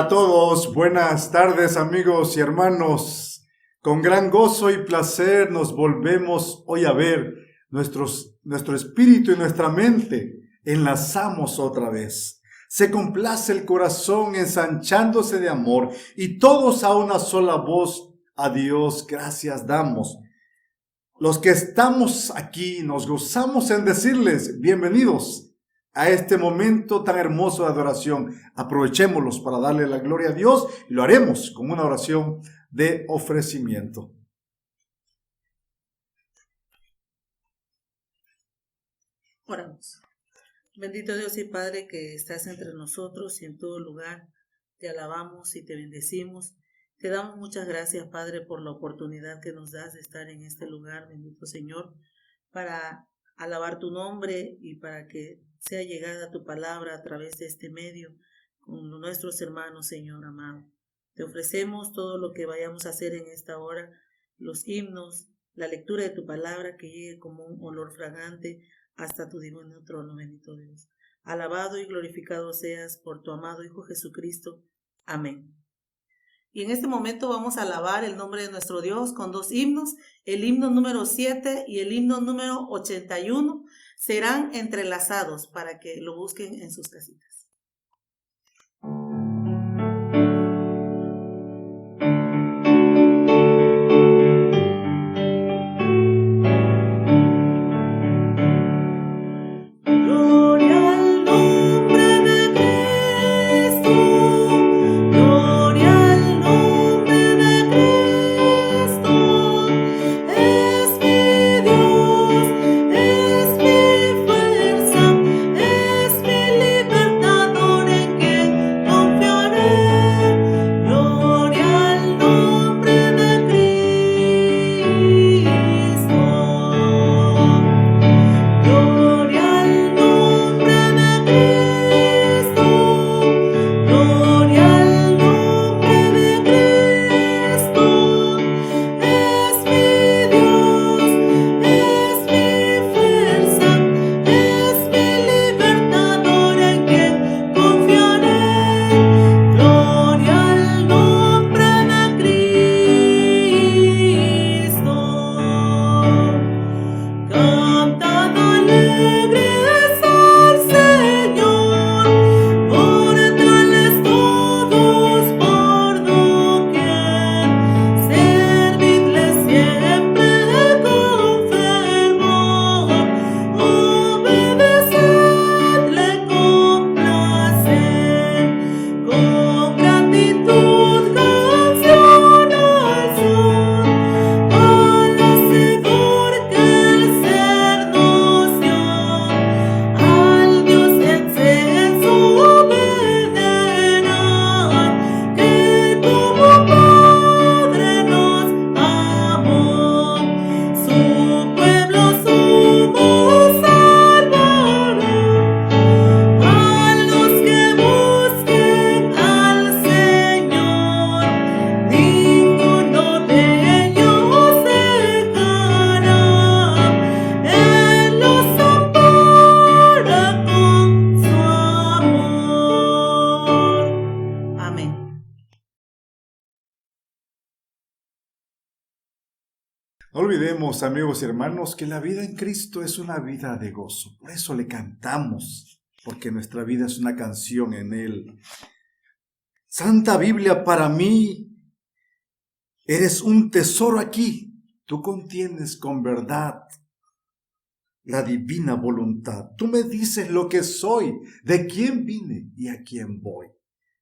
A todos, buenas tardes amigos y hermanos. Con gran gozo y placer nos volvemos hoy a ver. Nuestro espíritu y nuestra mente enlazamos otra vez. Se complace el corazón ensanchándose de amor y todos a una sola voz a Dios gracias damos. Los que estamos aquí nos gozamos en decirles bienvenidos a este momento tan hermoso de adoración. Aprovechémoslos para darle la gloria a Dios y lo haremos con una oración de ofrecimiento. Oramos. Bendito Dios y Padre que estás entre nosotros y en todo lugar. Te alabamos y te bendecimos. Te damos muchas gracias, Padre, por la oportunidad que nos das de estar en este lugar, bendito Señor, para alabar tu nombre y para que sea llegada tu palabra a través de este medio con nuestros hermanos, Señor amado. Te ofrecemos todo lo que vayamos a hacer en esta hora, los himnos, la lectura de tu palabra, que llegue como un olor fragante hasta tu divino trono, bendito Dios. Alabado y glorificado seas por tu amado Hijo Jesucristo. Amén. Y en este momento vamos a alabar el nombre de nuestro Dios con dos himnos, el himno número 7 y el himno número 81. Serán entrelazados para que lo busquen en sus casitas. No olvidemos, amigos y hermanos, que la vida en Cristo es una vida de gozo. Por eso le cantamos, porque nuestra vida es una canción en Él. Santa Biblia, para mí, eres un tesoro aquí. Tú contienes con verdad la divina voluntad. Tú me dices lo que soy, de quién vine y a quién voy.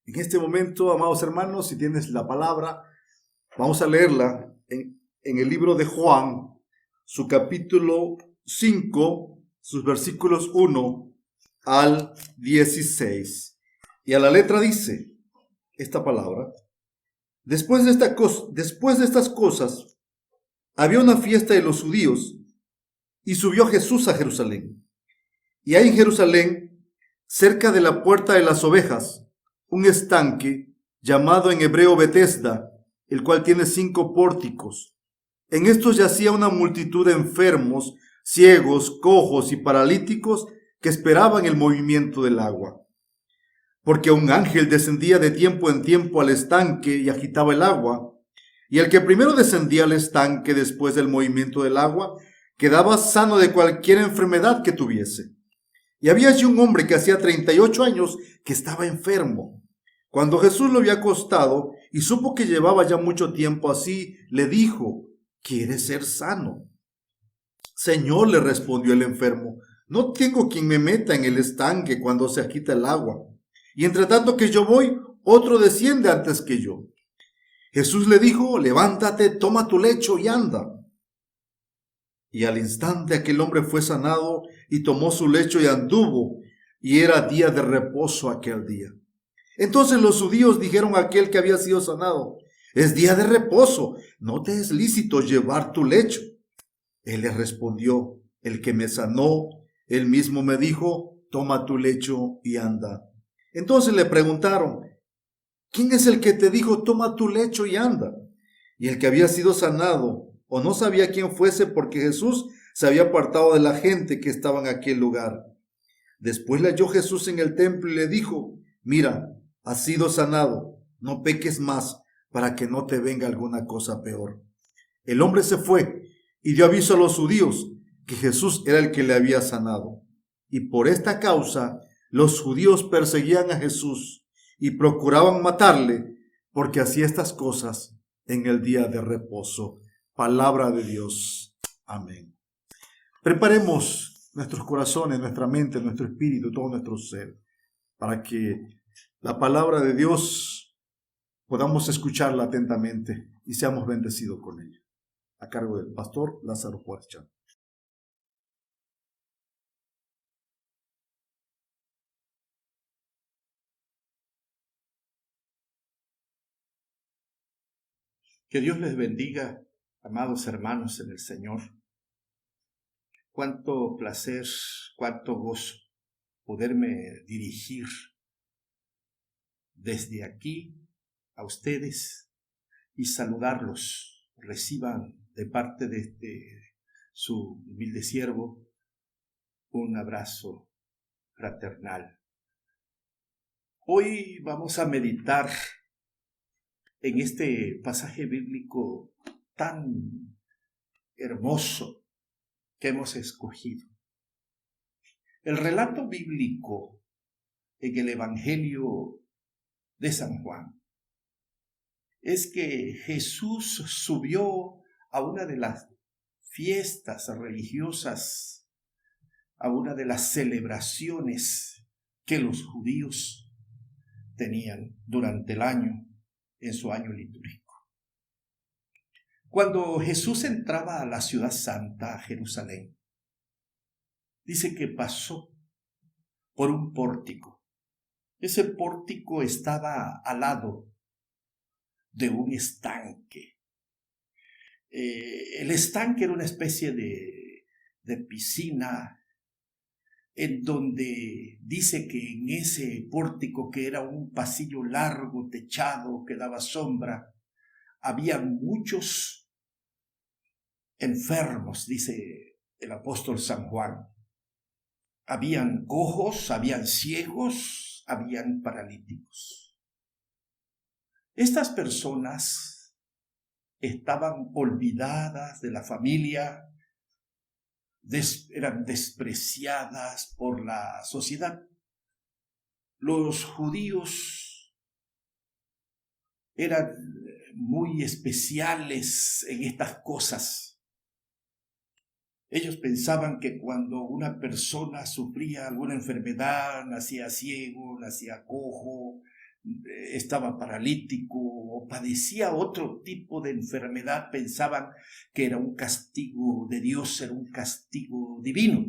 En este momento, amados hermanos, si tienes la palabra, vamos a leerla en el libro de Juan, su capítulo 5, sus versículos 1 al 16. Y a la letra dice esta palabra: Después de estas cosas, había una fiesta de los judíos, y subió Jesús a Jerusalén. Y hay en Jerusalén, cerca de la puerta de las ovejas, un estanque llamado en hebreo Betesda, el cual tiene 5 pórticos. En estos yacía una multitud de enfermos, ciegos, cojos y paralíticos que esperaban el movimiento del agua. porque un ángel descendía de tiempo en tiempo al estanque y agitaba el agua, y el que primero descendía al estanque después del movimiento del agua, quedaba sano de cualquier enfermedad que tuviese. Y había allí un hombre que hacía 38 años que estaba enfermo. Cuando Jesús lo había acostado y supo que llevaba ya mucho tiempo así, le dijo: ¿quieres ser sano? Señor, le respondió el enfermo, no tengo quien me meta en el estanque cuando se agita el agua. Y entre tanto que yo voy, otro desciende antes que yo. Jesús le dijo: levántate, toma tu lecho y anda. Y al instante aquel hombre fue sanado y tomó su lecho y anduvo, y era día de reposo aquel día. Entonces los judíos dijeron a aquel que había sido sanado: es día de reposo, no te es lícito llevar tu lecho. Él les respondió: el que me sanó, él mismo me dijo: toma tu lecho y anda. Entonces le preguntaron: ¿quién es el que te dijo toma tu lecho y anda? Y el que había sido sanado, o no sabía quién fuese, porque Jesús se había apartado de la gente que estaba en aquel lugar. Después le halló Jesús en el templo y le dijo: mira, has sido sanado, no peques más, para que no te venga alguna cosa peor. El hombre se fue y dio aviso a los judíos que Jesús era el que le había sanado. Y por esta causa los judíos perseguían a Jesús y procuraban matarle, porque hacía estas cosas en el día de reposo. Palabra de Dios. Amén. Preparemos nuestros corazones, nuestra mente, nuestro espíritu, todo nuestro ser, para que la palabra de Dios podamos escucharla atentamente y seamos bendecidos con ella. A cargo del pastor Lázaro Puercha. Que Dios les bendiga, amados hermanos en el Señor. Cuánto placer, cuánto gozo poderme dirigir desde aquí a ustedes y saludarlos. Reciban de parte de su humilde siervo un abrazo fraternal. Hoy vamos a meditar en este pasaje bíblico tan hermoso que hemos escogido. El relato bíblico en el Evangelio de San Juan es que Jesús subió a una de las fiestas religiosas, a una de las celebraciones que los judíos tenían durante el año, en su año litúrgico. Cuando Jesús entraba a la ciudad santa, a Jerusalén, dice que pasó por un pórtico. Ese pórtico estaba al lado de un estanque. El estanque era una especie de piscina en donde dice que en ese pórtico, que era un pasillo largo, techado, que daba sombra, había muchos enfermos, dice el apóstol San Juan. Habían cojos, habían ciegos, habían paralíticos. Estas personas estaban olvidadas de la familia, eran despreciadas por la sociedad. Los judíos eran muy especiales en estas cosas. Ellos pensaban que cuando una persona sufría alguna enfermedad, nacía ciego, nacía cojo, estaba paralítico o padecía otro tipo de enfermedad, pensaban que era un castigo de Dios, era un castigo divino.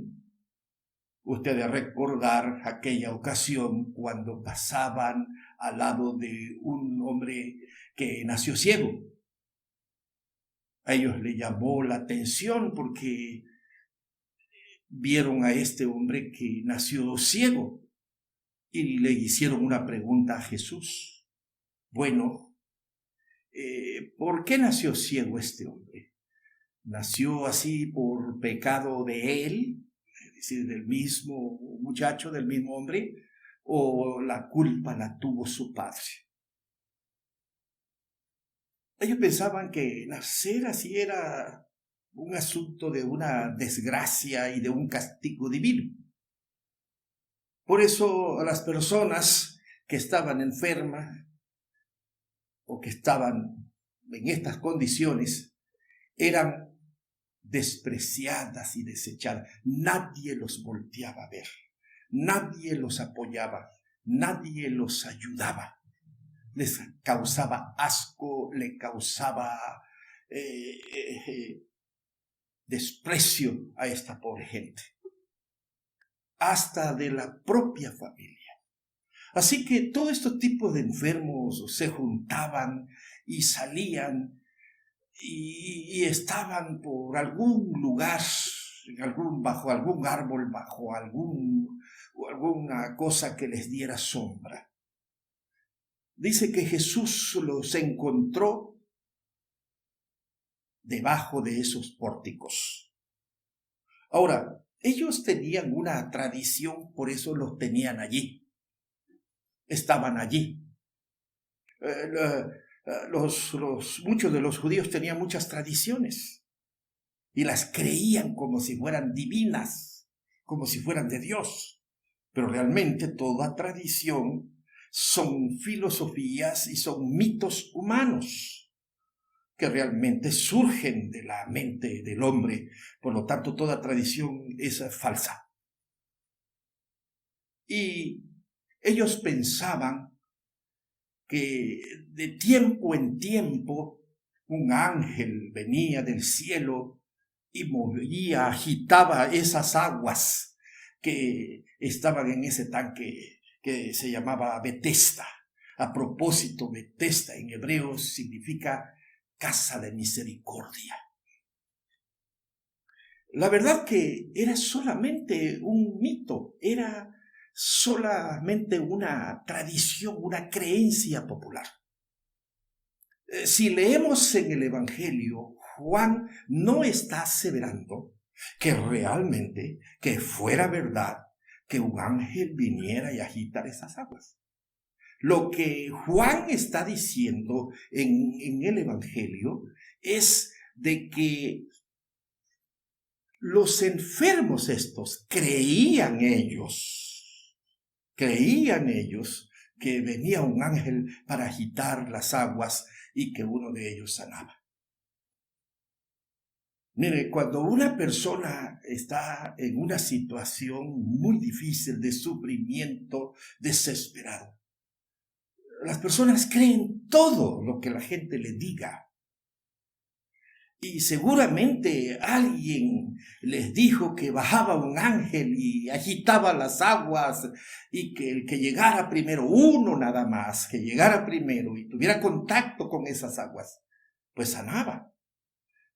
Usted debe recordar aquella ocasión cuando pasaban al lado de un hombre que nació ciego. A ellos le llamó la atención porque vieron a este hombre que nació ciego y le hicieron una pregunta a Jesús. Bueno, ¿por qué nació ciego este hombre? ¿Nació así por pecado de él, es decir, del mismo muchacho, del mismo hombre? o la culpa la tuvo su padre. Ellos pensaban que nacer así era un asunto de una desgracia y de un castigo divino. Por eso las personas que estaban enfermas o que estaban en estas condiciones eran despreciadas y desechadas. Nadie los volteaba a ver, nadie los apoyaba, nadie los ayudaba. Les causaba asco, le causaba desprecio a esta pobre gente, hasta de la propia familia. Así que todos estos tipos de enfermos se juntaban y salían y estaban por algún lugar, bajo algún árbol, bajo alguna cosa que les diera sombra. Dice que Jesús los encontró debajo de esos pórticos. Ahora, ellos tenían una tradición, por eso los tenían allí. Estaban allí. Muchos de los judíos tenían muchas tradiciones y las creían como si fueran divinas, como si fueran de Dios. Pero realmente toda tradición son filosofías y son mitos humanos que realmente surgen de la mente del hombre. Por lo tanto, toda tradición es falsa. Y ellos pensaban que de tiempo en tiempo un ángel venía del cielo y movía, agitaba esas aguas que estaban en ese tanque que se llamaba Betesda. A propósito, Betesda en hebreo significa casa de misericordia. La verdad que era solamente un mito, era solamente una tradición, una creencia popular. Si leemos en el Evangelio, Juan no está aseverando que realmente, que fuera verdad, que un ángel viniera y agitara esas aguas. Lo que Juan está diciendo en el Evangelio es de que los enfermos estos creían ellos que venía un ángel para agitar las aguas y que uno de ellos sanaba. Mire, cuando una persona está en una situación muy difícil de sufrimiento, desesperado, las personas creen todo lo que la gente le diga. Y seguramente alguien les dijo que bajaba un ángel y agitaba las aguas y que el que llegara primero, uno nada más, que llegara primero y tuviera contacto con esas aguas, pues sanaba.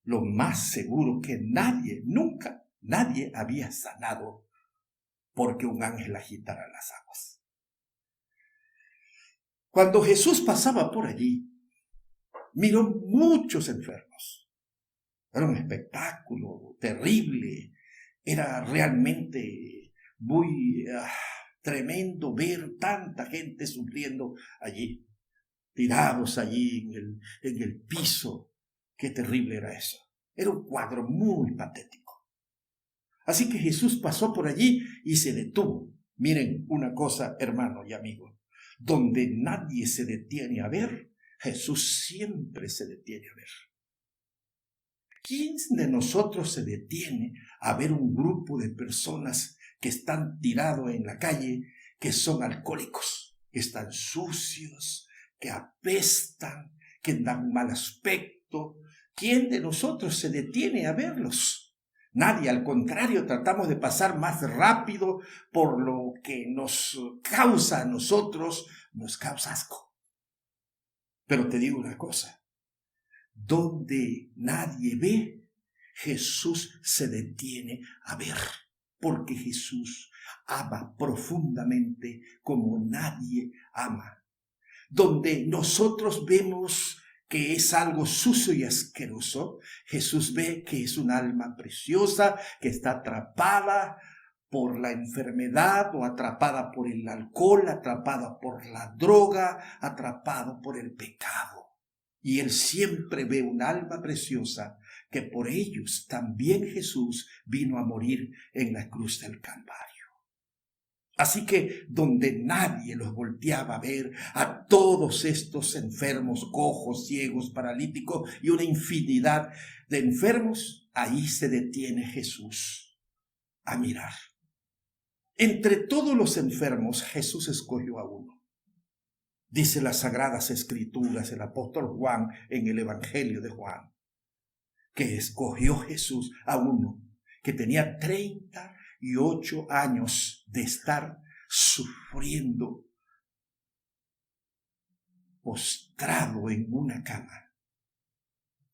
Lo más seguro que nunca nadie había sanado porque un ángel agitara las aguas. Cuando Jesús pasaba por allí, miró muchos enfermos. Era un espectáculo terrible. Era realmente muy tremendo ver tanta gente sufriendo allí, tirados allí en el piso. Qué terrible era eso. Era un cuadro muy patético. Así que Jesús pasó por allí y se detuvo. Miren una cosa, hermano y amigo. Donde nadie se detiene a ver, Jesús siempre se detiene a ver. ¿Quién de nosotros se detiene a ver un grupo de personas que están tirados en la calle, que son alcohólicos, que están sucios, que apestan, que dan mal aspecto? ¿Quién de nosotros se detiene a verlos? Nadie, al contrario, tratamos de pasar más rápido por lo que nos causa a nosotros, nos causa asco. Pero te digo una cosa, donde nadie ve, Jesús se detiene a ver, porque Jesús ama profundamente como nadie ama. Donde nosotros vemos que es algo sucio y asqueroso, Jesús ve que es un alma preciosa, que está atrapada por la enfermedad o atrapada por el alcohol, atrapada por la droga, atrapado por el pecado. Y él siempre ve un alma preciosa que por ellos también Jesús vino a morir en la cruz del Calvario. Así que donde nadie los volteaba a ver, a todos estos enfermos, cojos, ciegos, paralíticos y una infinidad de enfermos, ahí se detiene Jesús a mirar. Entre todos los enfermos, Jesús escogió a uno. Dice las Sagradas Escrituras, el apóstol Juan en el Evangelio de Juan, que escogió Jesús a uno que tenía 38 años de estar sufriendo, postrado en una cama.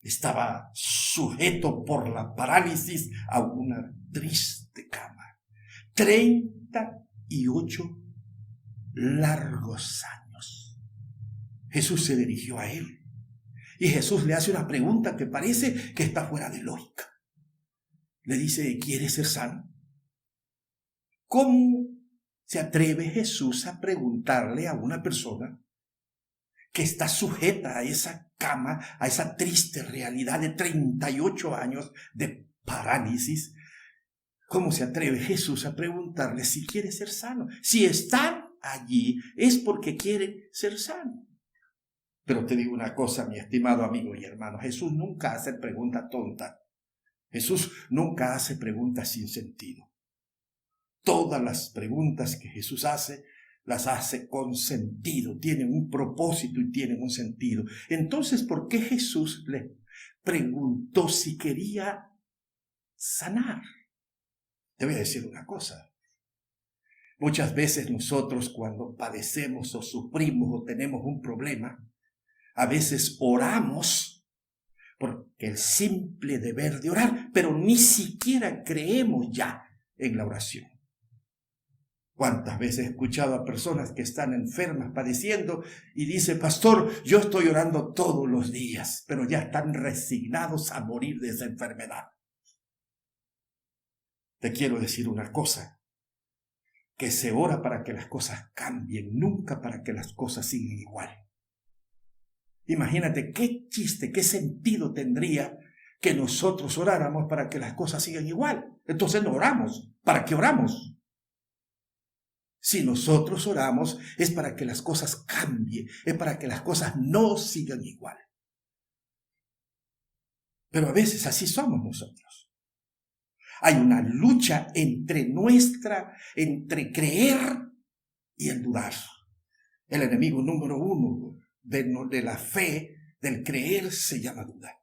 Estaba sujeto por la parálisis a una triste cama. 38 largos años. Jesús se dirigió a él y Jesús le hace una pregunta que parece que está fuera de lógica. Le dice, ¿quieres ser sano? ¿Cómo se atreve Jesús a preguntarle a una persona que está sujeta a esa cama, a esa triste realidad de 38 años de parálisis? ¿Cómo se atreve Jesús a preguntarle si quiere ser sano? Si están allí es porque quieren ser sanos. Pero te digo una cosa, mi estimado amigo y hermano, Jesús nunca hace preguntas tontas. Jesús nunca hace preguntas sin sentido. Todas las preguntas que Jesús hace, las hace con sentido, tienen un propósito y tienen un sentido. Entonces, ¿por qué Jesús le preguntó si quería sanar? Te voy a decir una cosa. Muchas veces nosotros cuando padecemos o sufrimos o tenemos un problema, a veces oramos porque el simple deber de orar, pero ni siquiera creemos ya en la oración. ¿Cuántas veces he escuchado a personas que están enfermas, padeciendo, y dice, pastor, yo estoy orando todos los días, pero ya están resignados a morir de esa enfermedad? Te quiero decir una cosa, que se ora para que las cosas cambien, nunca para que las cosas sigan igual. Imagínate qué chiste, qué sentido tendría que nosotros oráramos para que las cosas sigan igual. Entonces no oramos. ¿Para qué oramos? Si nosotros oramos es para que las cosas cambien, es para que las cosas no sigan igual. Pero a veces así somos nosotros. Hay una lucha entre creer y el dudar. El enemigo número uno de la fe, del creer, se llama duda.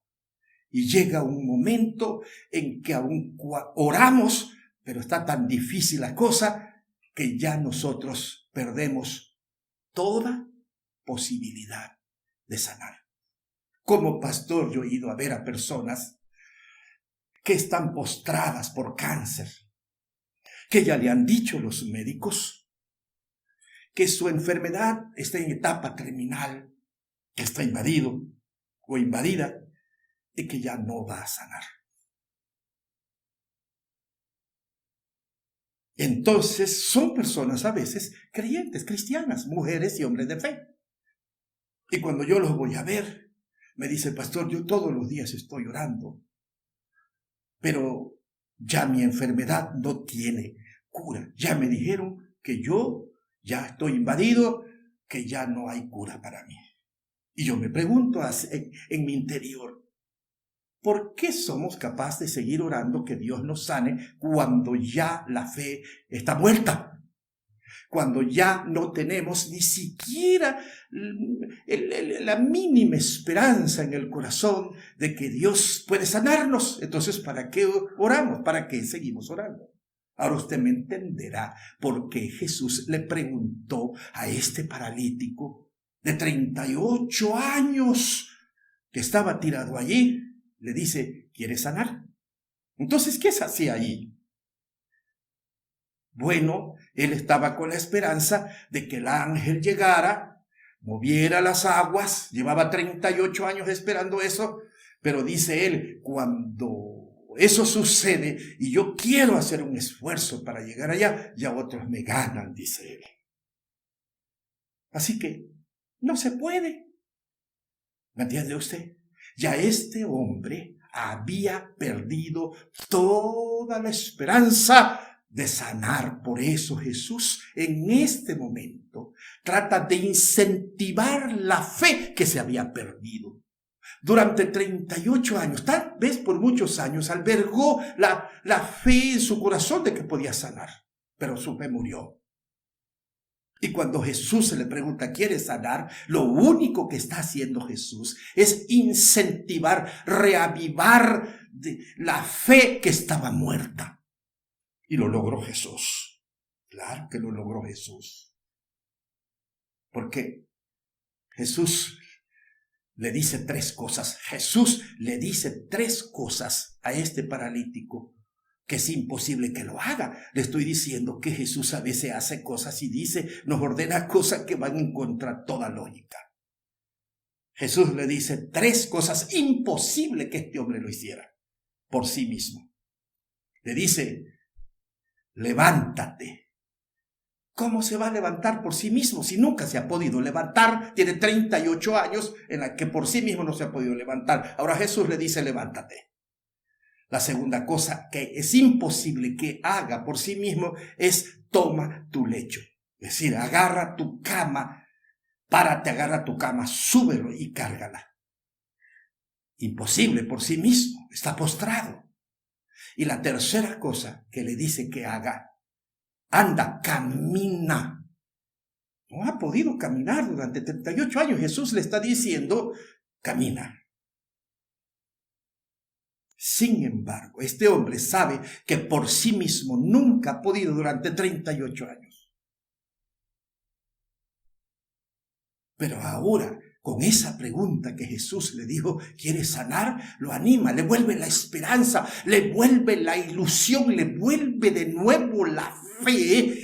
Y llega un momento en que aún oramos, pero está tan difícil la cosa que ya nosotros perdemos toda posibilidad de sanar. Como pastor, yo he ido a ver a personas que están postradas por cáncer, que ya le han dicho los médicos que su enfermedad está en etapa terminal, que está invadido o invadida y que ya no va a sanar. Entonces son personas a veces creyentes, cristianas, mujeres y hombres de fe. Y cuando yo los voy a ver, me dice, pastor, yo todos los días estoy orando, pero ya mi enfermedad no tiene cura. Ya me dijeron que yo ya estoy invadido, que ya no hay cura para mí. Y yo me pregunto en mi interior, ¿por qué somos capaces de seguir orando que Dios nos sane cuando ya la fe está muerta? Cuando ya no tenemos ni siquiera la mínima esperanza en el corazón de que Dios puede sanarnos. Entonces, ¿para qué oramos? ¿Para qué seguimos orando? Ahora usted me entenderá por qué Jesús le preguntó a este paralítico de 38 años que estaba tirado allí. Le dice, ¿quieres sanar? Entonces, ¿qué se hacía allí? Bueno, él estaba con la esperanza de que el ángel llegara, moviera las aguas. Llevaba 38 años esperando eso, pero dice él, cuando eso sucede y yo quiero hacer un esfuerzo para llegar allá, ya otros me ganan, dice él. Así que no se puede. ¿Me entiende usted? Ya este hombre había perdido toda la esperanza de sanar. Por eso Jesús en este momento trata de incentivar la fe que se había perdido. Durante 38 años, tal vez por muchos años, albergó la fe en su corazón de que podía sanar, pero su fe murió. Y cuando Jesús se le pregunta, ¿quiere sanar? Lo único que está haciendo Jesús es incentivar, reavivar la fe que estaba muerta. Y lo logró Jesús. Claro que lo logró Jesús. Porque Jesús le dice tres cosas. Jesús le dice tres cosas a este paralítico que es imposible que lo haga. Le estoy diciendo que Jesús a veces hace cosas y dice, nos ordena cosas que van en contra de toda lógica. Jesús le dice tres cosas imposibles que este hombre lo hiciera por sí mismo. Le dice, levántate. ¿Cómo se va a levantar por sí mismo si nunca se ha podido levantar? Tiene 38 años en la que por sí mismo no se ha podido levantar. Ahora Jesús le dice, levántate. La segunda cosa que es imposible que haga por sí mismo es toma tu lecho. Es decir, agarra tu cama, párate, agarra tu cama, súbelo y cárgala. Imposible por sí mismo, está postrado. Y la tercera cosa que le dice que haga, anda, camina. No ha podido caminar durante 38 años. Jesús le está diciendo, camina. Sin embargo, este hombre sabe que por sí mismo nunca ha podido durante 38 años. Pero ahora, con esa pregunta que Jesús le dijo, ¿quiere sanar? Lo anima, le vuelve la esperanza, le vuelve la ilusión, le vuelve de nuevo la fe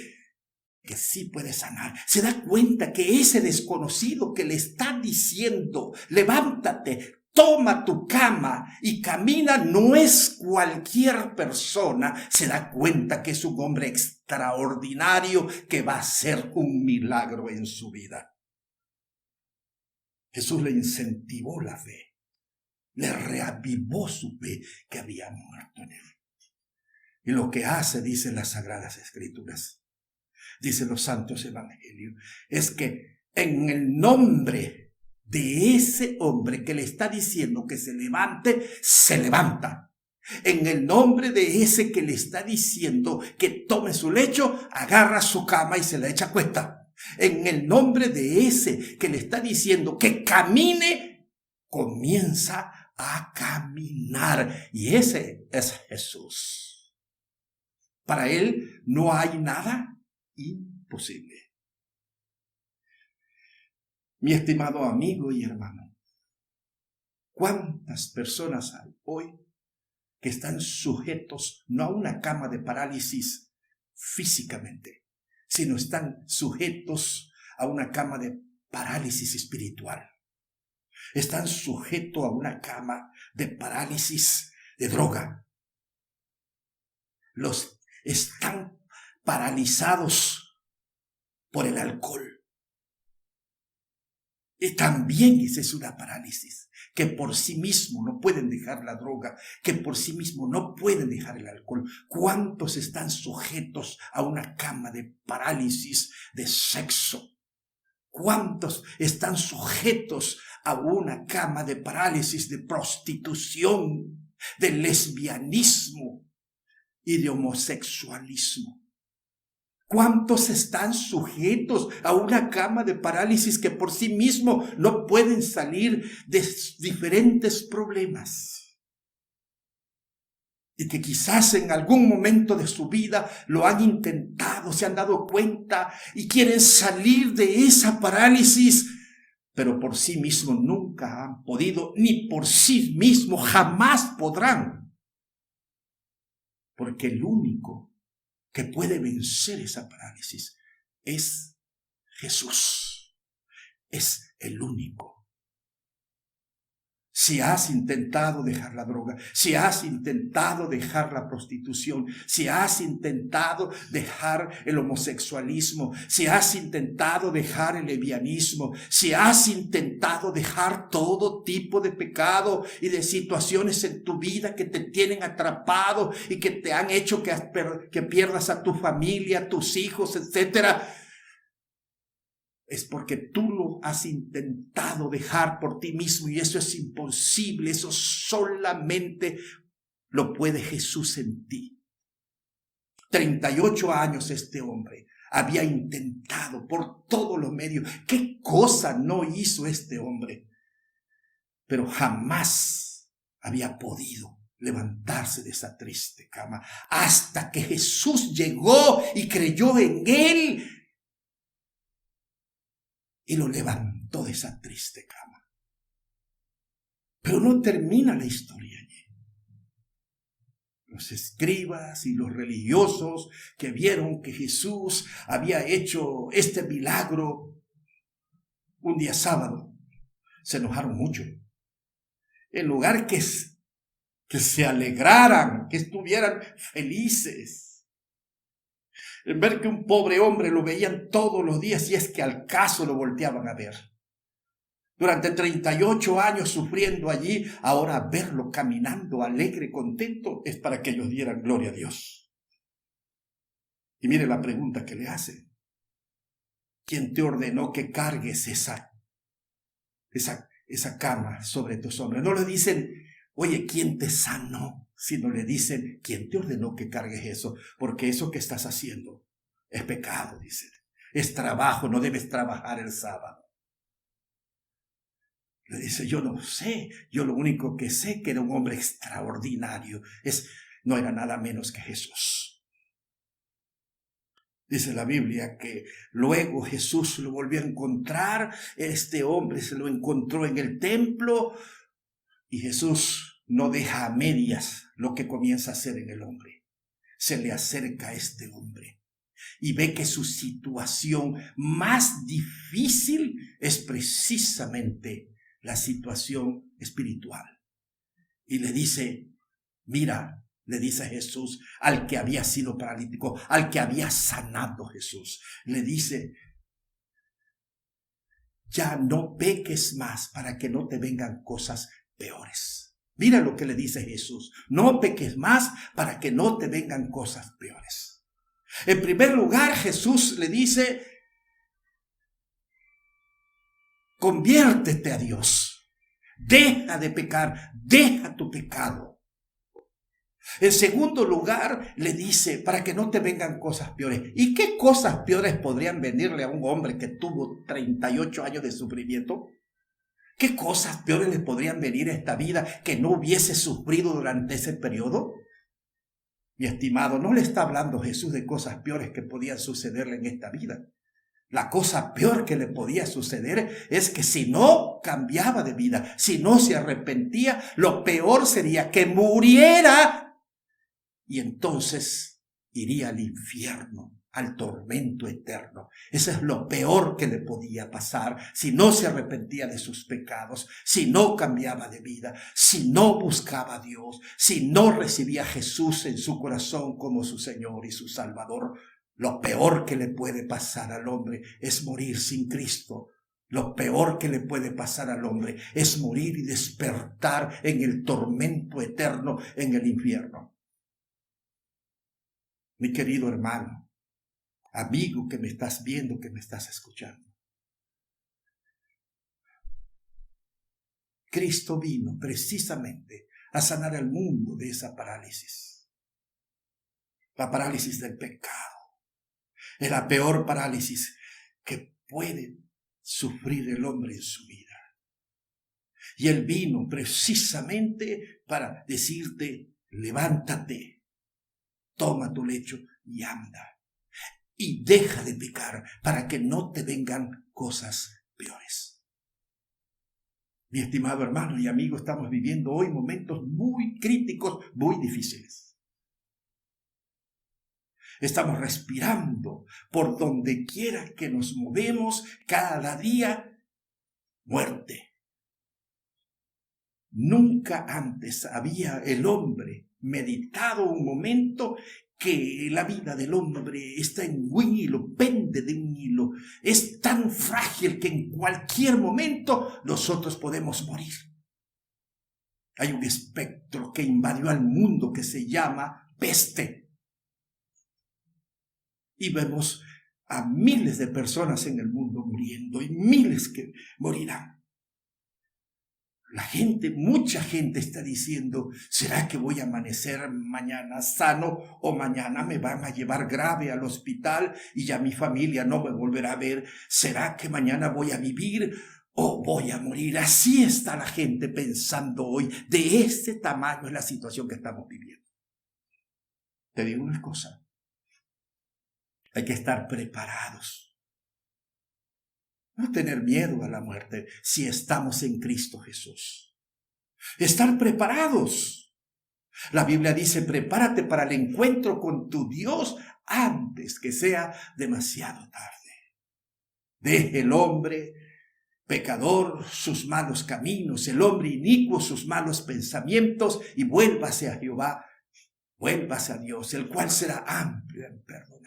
que sí puede sanar. Se da cuenta que ese desconocido que le está diciendo, levántate, toma tu cama y camina, no es cualquier persona. Se da cuenta que es un hombre extraordinario que va a hacer un milagro en su vida. Jesús le incentivó la fe, le reavivó su fe que había muerto en él. Y lo que hace, dicen las Sagradas Escrituras, dicen los santos evangelios, es que en el nombre de ese hombre que le está diciendo que se levante, se levanta. En el nombre de ese que le está diciendo que tome su lecho, agarra su cama y se la echa a cuesta. En el nombre de ese que le está diciendo que camine, comienza a caminar. Y ese es Jesús. Para él no hay nada imposible. Mi estimado amigo y hermano, ¿cuántas personas hay hoy que están sujetos no a una cama de parálisis físicamente, sino están sujetos a una cama de parálisis espiritual? Están sujetos a una cama de parálisis de droga. Los están paralizados por el alcohol. Y también esa es una parálisis, que por sí mismo no pueden dejar la droga, que por sí mismo no pueden dejar el alcohol. ¿Cuántos están sujetos a una cama de parálisis de sexo? ¿Cuántos están sujetos a una cama de parálisis de prostitución, de lesbianismo y de homosexualismo? ¿Cuántos están sujetos a una cama de parálisis que por sí mismo no pueden salir de diferentes problemas? Y que quizás en algún momento de su vida lo han intentado, se han dado cuenta y quieren salir de esa parálisis, pero por sí mismos nunca han podido, ni por sí mismos jamás podrán. Porque el único que puede vencer esa parálisis es Jesús. Es el único. Si has intentado dejar la droga, si has intentado dejar la prostitución, si has intentado dejar el homosexualismo, si has intentado dejar el lesbianismo, si has intentado dejar todo tipo de pecado y de situaciones en tu vida que te tienen atrapado y que te han hecho que pierdas a tu familia, a tus hijos, etcétera, es porque tú lo has intentado dejar por ti mismo y eso es imposible. Eso solamente lo puede Jesús en ti. 38 años este hombre había intentado por todos los medios. ¿Qué cosa no hizo este hombre? Pero jamás había podido levantarse de esa triste cama hasta que Jesús llegó y creyó en él y lo levantó de esa triste cama. Pero no termina la historia allí. Los escribas y los religiosos que vieron que Jesús había hecho este milagro un día sábado, se enojaron mucho. En lugar que se alegraran, que estuvieran felices, en ver que un pobre hombre lo veían todos los días y es que al caso lo volteaban a ver. Durante 38 años sufriendo allí, ahora verlo caminando alegre, contento, es para que ellos dieran gloria a Dios. Y mire la pregunta que le hacen. ¿Quién te ordenó que cargues esa cama sobre tus hombros? No le dicen, oye, ¿quién te sanó? Sino le dicen, ¿quién te ordenó que cargues eso? Porque eso que estás haciendo es pecado, dicen. Es trabajo, no debes trabajar el sábado. Le dice, yo no sé, yo lo único que sé que era un hombre extraordinario. No era nada menos que Jesús. Dice la Biblia que luego Jesús lo volvió a encontrar. Este hombre se lo encontró en el templo y Jesús no deja a medias lo que comienza a hacer en el hombre. Se le acerca a este hombre y ve que su situación más difícil es precisamente la situación espiritual. Y le dice, mira, le dice Jesús al que había sido paralítico, al que había sanado Jesús, le dice, ya no peques más para que no te vengan cosas peores. Mira lo que le dice Jesús. No peques más para que no te vengan cosas peores. En primer lugar, Jesús le dice, conviértete a Dios. Deja de pecar, deja tu pecado. En segundo lugar, le dice, para que no te vengan cosas peores. ¿Y qué cosas peores podrían venirle a un hombre que tuvo 38 años de sufrimiento? ¿Qué cosas peores le podrían venir a esta vida que no hubiese sufrido durante ese periodo? Mi estimado, no le está hablando Jesús de cosas peores que podían sucederle en esta vida. La cosa peor que le podía suceder es que si no cambiaba de vida, si no se arrepentía, lo peor sería que muriera y entonces iría al infierno, al tormento eterno. Eso es lo peor que le podía pasar si no se arrepentía de sus pecados, si no cambiaba de vida, si no buscaba a Dios, si no recibía a Jesús en su corazón como su Señor y su Salvador. Lo peor que le puede pasar al hombre es morir sin Cristo. Lo peor que le puede pasar al hombre es morir y despertar en el tormento eterno en el infierno. Mi querido hermano, amigo que me estás viendo, que me estás escuchando. Cristo vino precisamente a sanar al mundo de esa parálisis. La parálisis del pecado. Es la peor parálisis que puede sufrir el hombre en su vida. Y Él vino precisamente para decirte, levántate, toma tu lecho y anda. Y deja de pecar para que no te vengan cosas peores. Mi estimado hermano y amigo, estamos viviendo hoy momentos muy críticos, muy difíciles. Estamos respirando por donde quiera que nos movemos cada día. Muerte. Nunca antes había el hombre meditado un momento que la vida del hombre está en un hilo, pende de un hilo. Es tan frágil que en cualquier momento nosotros podemos morir. Hay un espectro que invadió al mundo que se llama peste. Y vemos a miles de personas en el mundo muriendo y miles que morirán. La gente, mucha gente está diciendo, ¿será que voy a amanecer mañana sano o mañana me van a llevar grave al hospital y ya mi familia no me volverá a ver? ¿Será que mañana voy a vivir o voy a morir? Así está la gente pensando hoy. De este tamaño es la situación que estamos viviendo. Te digo una cosa, hay que estar preparados. No tener miedo a la muerte si estamos en Cristo Jesús. Estar preparados. La Biblia dice, prepárate para el encuentro con tu Dios antes que sea demasiado tarde. Deje el hombre pecador sus malos caminos, el hombre inicuo sus malos pensamientos y vuélvase a Jehová, vuélvase a Dios, el cual será amplio en perdonar.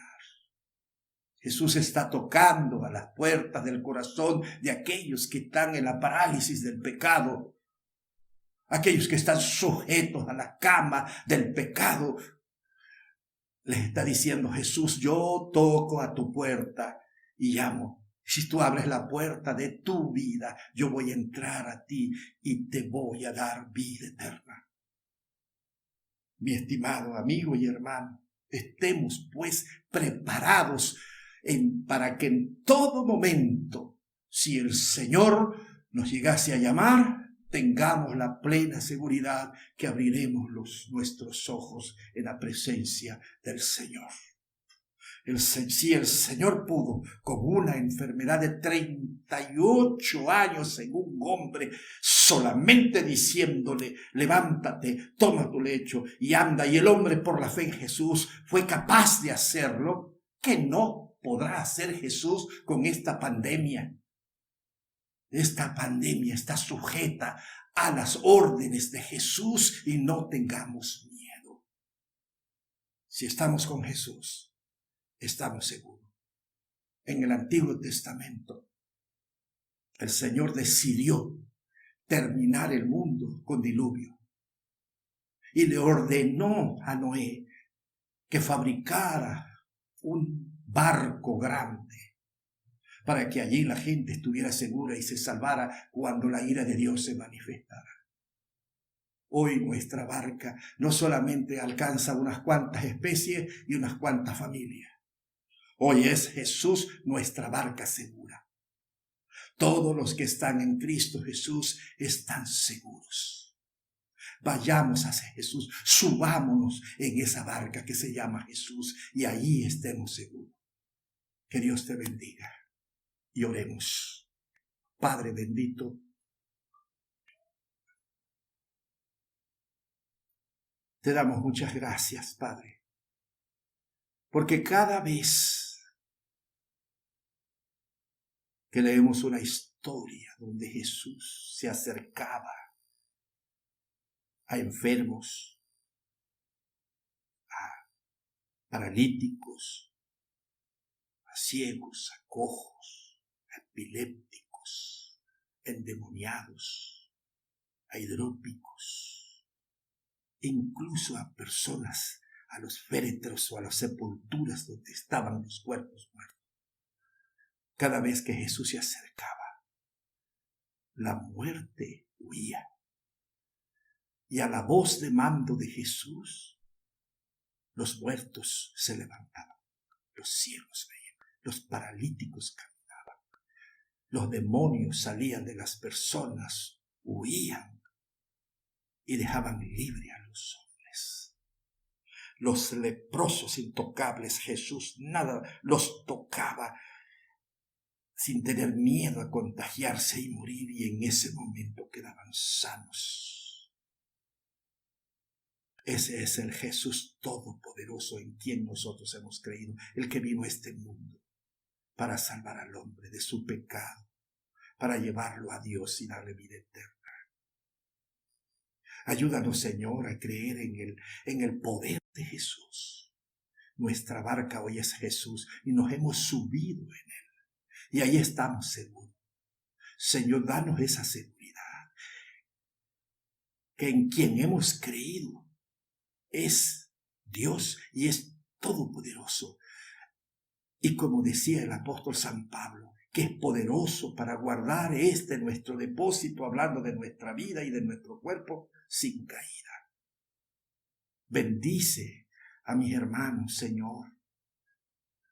Jesús está tocando a las puertas del corazón de aquellos que están en la parálisis del pecado, aquellos que están sujetos a la cama del pecado. Les está diciendo Jesús, yo toco a tu puerta y llamo. Si tú abres la puerta de tu vida, yo voy a entrar a ti y te voy a dar vida eterna. Mi estimado amigo y hermano, estemos pues preparados para que en todo momento, si el Señor nos llegase a llamar, tengamos la plena seguridad que abriremos nuestros ojos en la presencia del Señor. Si el Señor pudo con una enfermedad de 38 años en un hombre, solamente diciéndole, levántate, toma tu lecho y anda, y el hombre por la fe en Jesús fue capaz de hacerlo, ¿qué no podrá hacer Jesús con esta pandemia? Esta pandemia está sujeta a las órdenes de Jesús y no tengamos miedo. Si estamos con Jesús, estamos seguros. En el Antiguo Testamento, el Señor decidió terminar el mundo con diluvio y le ordenó a Noé que fabricara un barco grande para que allí la gente estuviera segura y se salvara cuando la ira de Dios se manifestara. Hoy nuestra barca no solamente alcanza unas cuantas especies y unas cuantas familias. Hoy es Jesús nuestra barca segura. Todos los que están en Cristo Jesús están seguros. Vayamos hacia Jesús, subámonos en esa barca que se llama Jesús y ahí estemos seguros. Que Dios te bendiga. Y oremos. Padre bendito, te damos muchas gracias, Padre, porque cada vez que leemos una historia donde Jesús se acercaba a enfermos, a paralíticos, a ciegos, a cojos, a epilépticos, endemoniados, a hidrópicos, incluso a personas, a los féretros o a las sepulturas donde estaban los cuerpos muertos. Cada vez que Jesús se acercaba, la muerte huía. Y a la voz de mando de Jesús, los muertos se levantaban, los ciegos veían, los paralíticos caminaban, los demonios salían de las personas, huían y dejaban libre a los hombres. Los leprosos intocables, Jesús nada los tocaba sin tener miedo a contagiarse y morir, y en ese momento quedaban sanos. Ese es el Jesús todopoderoso en quien nosotros hemos creído, el que vino a este mundo para salvar al hombre de su pecado, para llevarlo a Dios y darle vida eterna. Ayúdanos, Señor, a creer en el poder de Jesús. Nuestra barca hoy es Jesús y nos hemos subido en él. Y ahí estamos seguros. Señor, danos esa seguridad. Que en quien hemos creído es Dios y es todopoderoso. Y como decía el apóstol San Pablo, que es poderoso para guardar nuestro depósito, hablando de nuestra vida y de nuestro cuerpo, sin caída. Bendice a mis hermanos, Señor.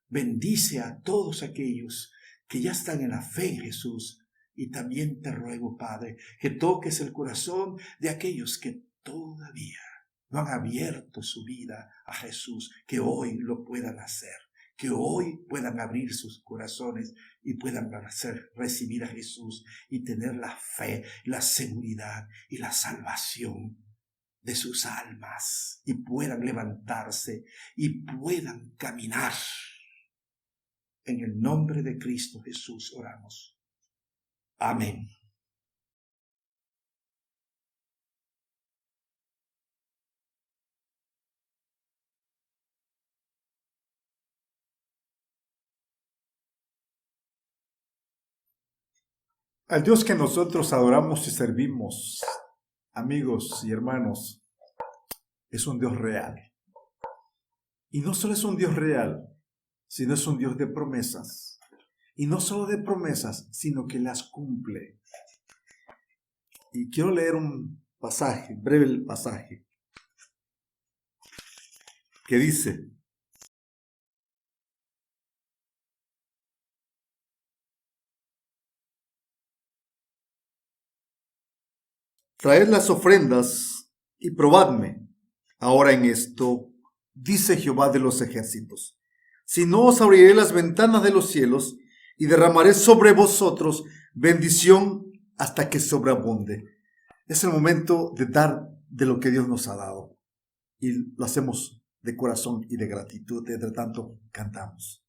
Bendice a todos aquellos que ya están en la fe en Jesús. Y también te ruego, Padre, que toques el corazón de aquellos que todavía no han abierto su vida a Jesús, que hoy lo puedan hacer. Que hoy puedan abrir sus corazones y puedan recibir a Jesús y tener la fe, la seguridad y la salvación de sus almas y puedan levantarse y puedan caminar. En el nombre de Cristo Jesús oramos. Amén. Al Dios que nosotros adoramos y servimos, amigos y hermanos, es un Dios real. Y no solo es un Dios real, sino es un Dios de promesas. Y no solo de promesas, sino que las cumple. Y quiero leer un pasaje, breve pasaje, que dice: traed las ofrendas y probadme ahora en esto, dice Jehová de los ejércitos. Si no, os abriré las ventanas de los cielos y derramaré sobre vosotros bendición hasta que sobreabunde. Es el momento de dar de lo que Dios nos ha dado. Y lo hacemos de corazón y de gratitud. Entre tanto, cantamos.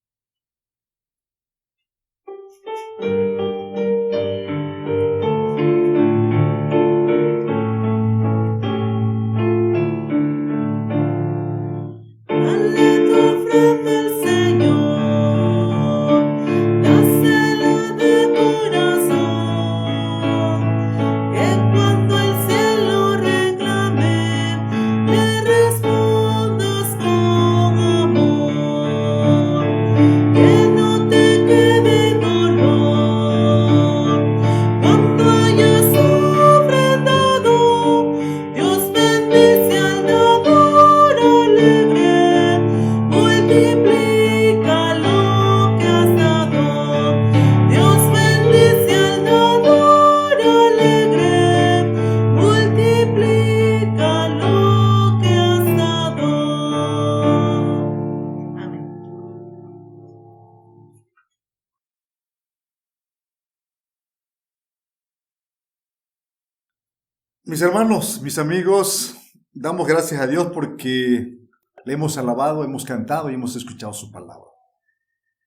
Mis hermanos, mis amigos, damos gracias a Dios porque le hemos alabado, hemos cantado y hemos escuchado su palabra.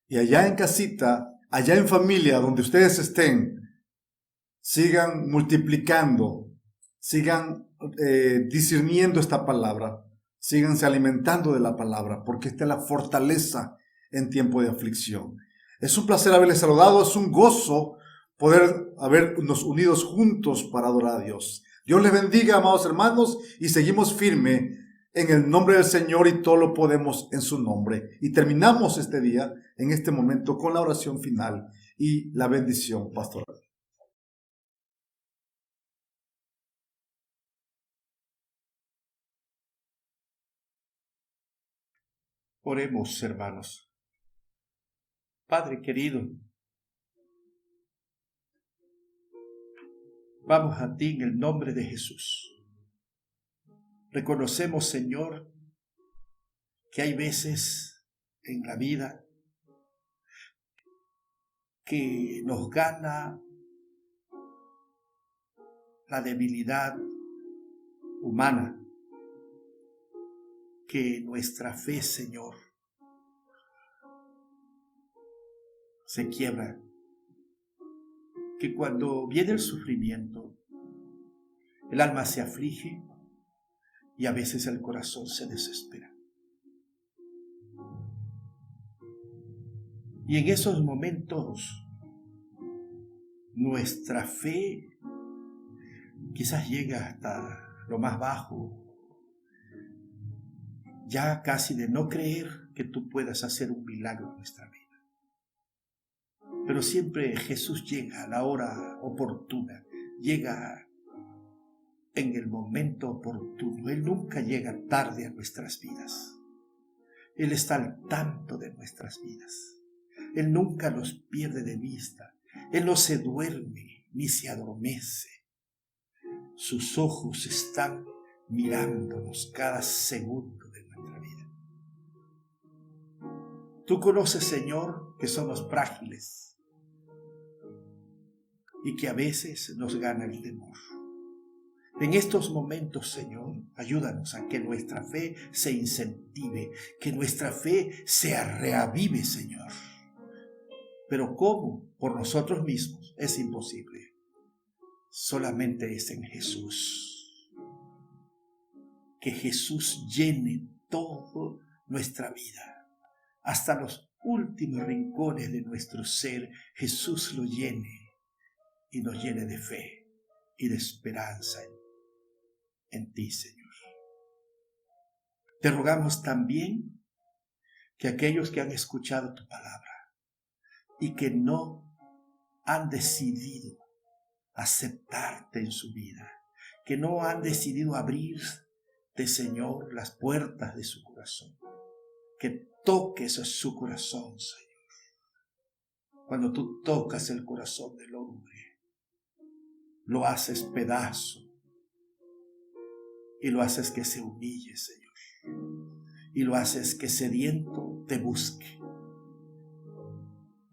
Y allá en casita, allá en familia, donde ustedes estén, sigan multiplicando, sigan discerniendo esta palabra, síganse alimentando de la palabra, porque esta es la fortaleza en tiempo de aflicción. Es un placer haberles saludado, es un gozo poder habernos unidos juntos para adorar a Dios. Dios les bendiga, amados hermanos, y seguimos firme en el nombre del Señor y todo lo podemos en su nombre. Y terminamos este día, en este momento, con la oración final y la bendición pastoral. Oremos, hermanos. Padre querido, vamos a ti en el nombre de Jesús. Reconocemos, Señor, que hay veces en la vida que nos gana la debilidad humana, que nuestra fe, Señor, se quiebra, que cuando viene el sufrimiento, El alma se aflige y a veces el corazón se desespera. Y en esos momentos nuestra fe quizás llega hasta lo más bajo, ya casi de no creer que tú puedas hacer un milagro en nuestra vida. Pero siempre Jesús llega a la hora oportuna, llega en el momento oportuno. Él nunca llega tarde a nuestras vidas. Él está al tanto de nuestras vidas. Él nunca nos pierde de vista. Él no se duerme ni se adormece. Sus ojos están mirándonos cada segundo de nuestra vida. Tú conoces, Señor, que somos frágiles y que a veces nos gana el temor. En estos momentos, Señor, ayúdanos a que nuestra fe se incentive, que nuestra fe se reavive, Señor. Pero ¿cómo? Por nosotros mismos es imposible. Solamente es en Jesús. Que Jesús llene toda nuestra vida. Hasta los últimos rincones de nuestro ser, Jesús lo llene y nos llene de fe y de esperanza en ti, Señor. Te rogamos también que aquellos que han escuchado tu palabra y que no han decidido aceptarte en su vida, que no han decidido abrirte, Señor, las puertas de su corazón, que toques su corazón, Señor. Cuando tú tocas el corazón del hombre, lo haces pedazo y lo haces que se humille, Señor, y lo haces que sediento te busque,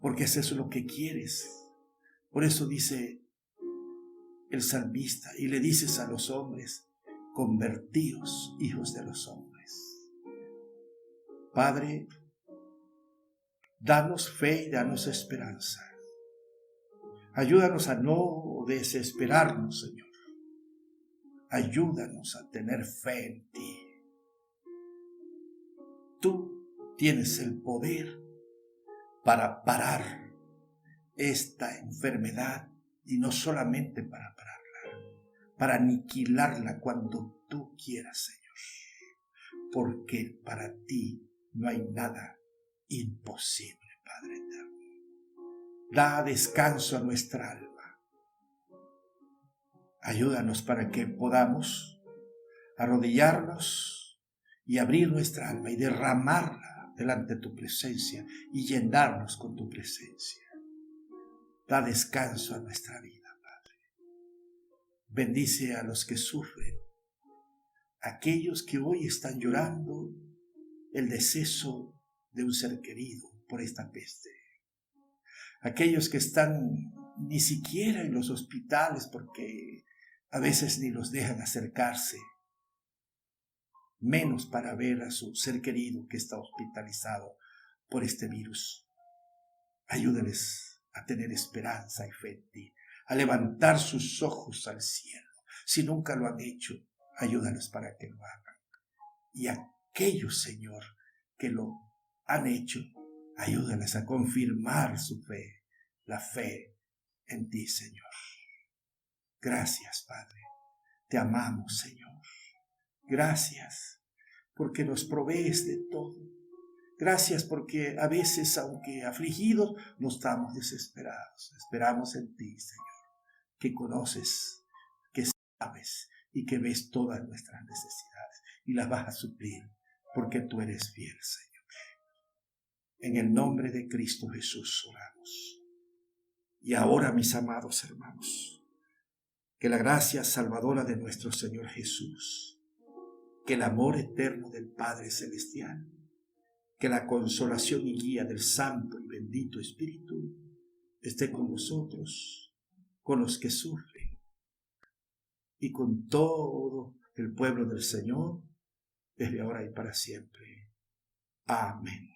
porque eso es lo que quieres. Por eso dice el salmista, y le dices a los hombres: convertíos, hijos de los hombres. Padre, danos fe y danos esperanza. Ayúdanos a no desesperarnos, Señor. Ayúdanos a tener fe en ti. Tú tienes el poder para parar esta enfermedad, y no solamente para pararla, para aniquilarla cuando tú quieras, Señor. Porque para ti no hay nada imposible, Padre eterno. Da descanso a nuestra alma. Ayúdanos para que podamos arrodillarnos y abrir nuestra alma y derramarla delante de tu presencia y llenarnos con tu presencia. Da descanso a nuestra vida, Padre. Bendice a los que sufren, aquellos que hoy están llorando el deceso de un ser querido por esta peste. Aquellos que están ni siquiera en los hospitales porque a veces ni los dejan acercarse, menos para ver a su ser querido que está hospitalizado por este virus. Ayúdales a tener esperanza y fe en ti, a levantar sus ojos al cielo. Si nunca lo han hecho, ayúdalos para que lo hagan. Y aquellos, Señor, que lo han hecho, ayúdales a confirmar su fe, la fe en ti, Señor. Gracias, Padre. Te amamos, Señor. Gracias porque nos provees de todo. Gracias porque a veces, aunque afligidos, no estamos desesperados. Esperamos en ti, Señor, que conoces, que sabes y que ves todas nuestras necesidades y las vas a suplir porque tú eres fiel, Señor. En el nombre de Cristo Jesús oramos. Y ahora, mis amados hermanos, que la gracia salvadora de nuestro Señor Jesús, que el amor eterno del Padre Celestial, que la consolación y guía del Santo y bendito Espíritu esté con vosotros, con los que sufren y con todo el pueblo del Señor, desde ahora y para siempre. Amén.